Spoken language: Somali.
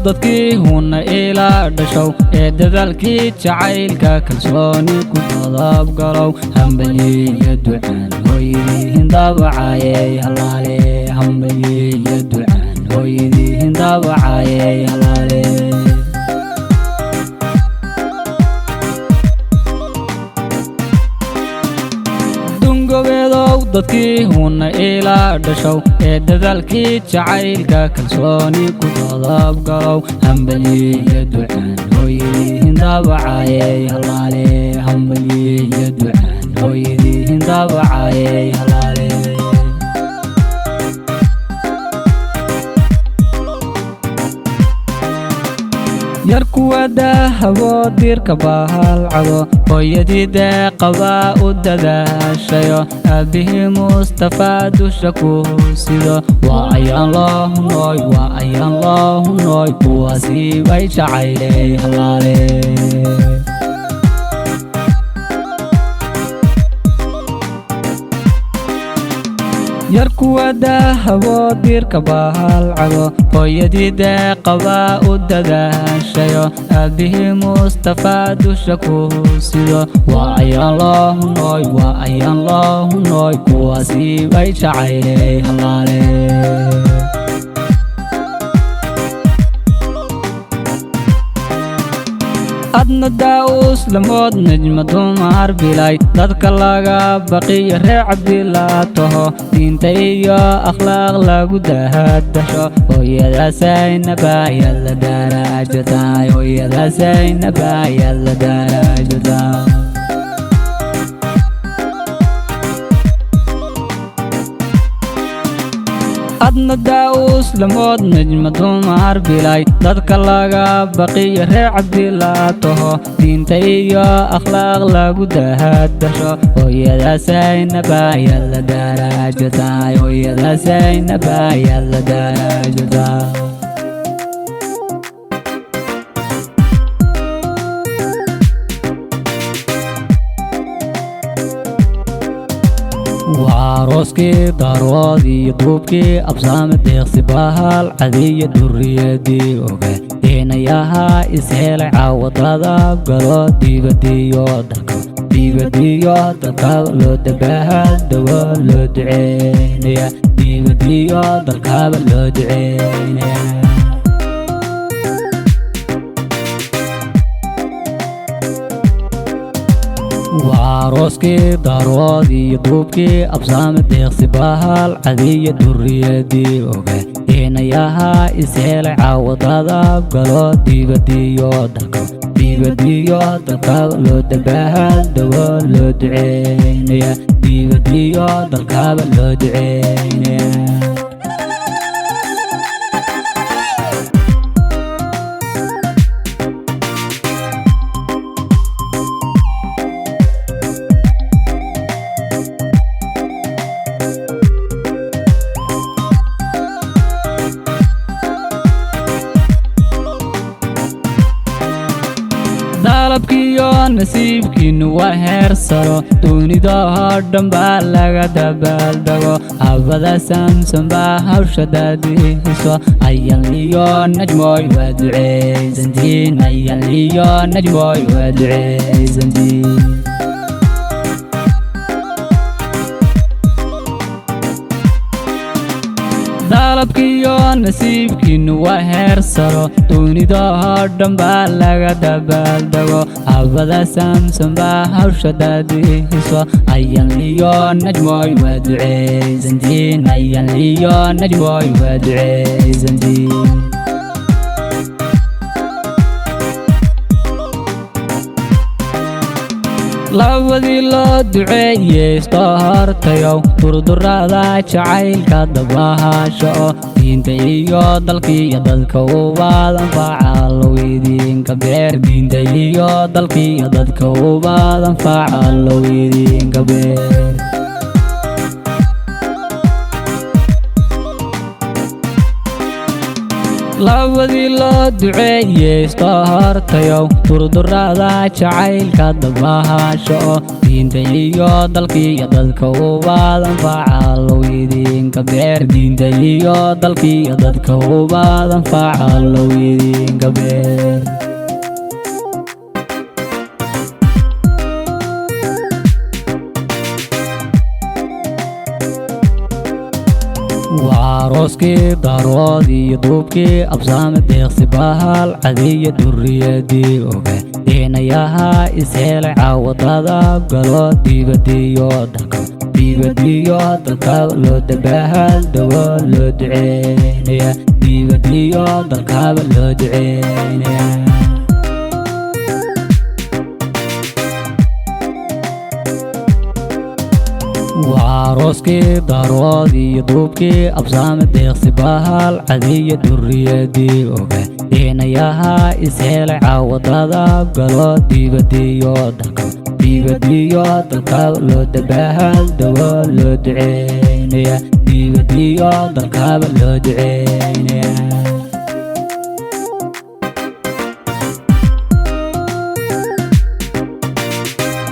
dadkii huna ila dhashow ee dadaalkii jacaylka kalsooni ku qadab galow hambalyeeyo ducaan hooyadiin daabacayay halaale hambalyeeyo ducaan hooyadiin daabacayay halaale dadkii huna ila dhashow ee dadaalkii jacaylka kalsooni ku qadab galow hambalyeeyo ducaan hooyadiin daabacayay halaale hambalyeeyo ducaan hooyadiin daabacayay halaale yarkuwa dahabo dirka bahal cado hooyadii deeqaba u dadaashayo aabihii Mustafa dusha ku sido waa ayaan loo hunoy kuwaasi bay jacaylay halaale yarkuwa dahabo dirka bahal cado hooyadii deeqaba u dadaashayo aabihii Mustafa dusha ku sido waa ayaan loo hunoy kuwaasi bay jacaylay halaale adna daawus lamood najma dumar bilay dadka laga baqiyo reer cabdilaa taho diinta iyo akhlaaq lagu dahadasho hooyadaasaynabaaya la daraajotaay hooyadaasaynabaaya la daraajotaay adna daawus lamood najma dumar bilay dadka laga baqiyo reer cabdilaa taho diinta iyo akhlaaq lagu dahadasho hooyadaasaynabaaya la daraajotaay hooyadaasaynabaaya la daraajotaay وعروسكي دارودي دوبكي أبسام ديغسي بحال عادية دريدي اوغي هنا ياها إسهيل عاوض هذا بقلو ديبديو دالكا لو دباهال دوا لو دعينيا ديبديو دالكا لو دعينيا وعروسكي دارودي دوبكي أبسام ديغسي بحال عادية دريدي اوغي هنا ياها إسهيل عاوض هذا بقلو ديبديو دالكا لو دباهال دوا لو دعينيا ديبديو دالكا لو دعينيا dalabkiyo nasiibkiinu waa heer saro dunida oo dhan baa laga dabaaldago habada samson baa hawsha daadihiso ayan liyo najmoy waa duceysantiin ayan liyo najmoy waa duceysantiin dalabkiyo nasiibkiinu waa heer saro dunida oo dhan baa laga dabaaldago habada samson baa hawsha daadihiso ayan liyo najmoy waa duceysantiin ayan liyo najmoy waa duceysantiin labadii loo duceeyeysto hortayow durdurada jacaylka dabahasho diinta iyo dalkiiyo dadka ubaad anfaca loweydiinka beer diinta iyo dalkiiyo dadka ubaad anfaca loweydiinka beer labadii loo duceeyey iska hortayow durdurada jacaylka dabahasho diinta iyo dalkii iyo dadka ubaad anfaca allow idinka beer diinta iyo dalkii iyo dadka ubaad anfaca allow idinka beer وعروسكي دارودي دوبكي أبسام ديغسي بحال عادية دريدي أوكي دينا ياها إسهل عاوضادا قلو ديبديو دلكو ديبديو دلكو لو دباهال دوا لو دعينيا ديبديو دلكو لو دعينيا وعروسكي دارودي دوبكي أبسام ديغسي بحال عادية دريدي أوكي دينا ياها إسهل عاوضادا قلو ديبديو دلكو ديبديو دلكو لو دباهال دوا لو دعينيا ديبديو دلكو لو دعينيا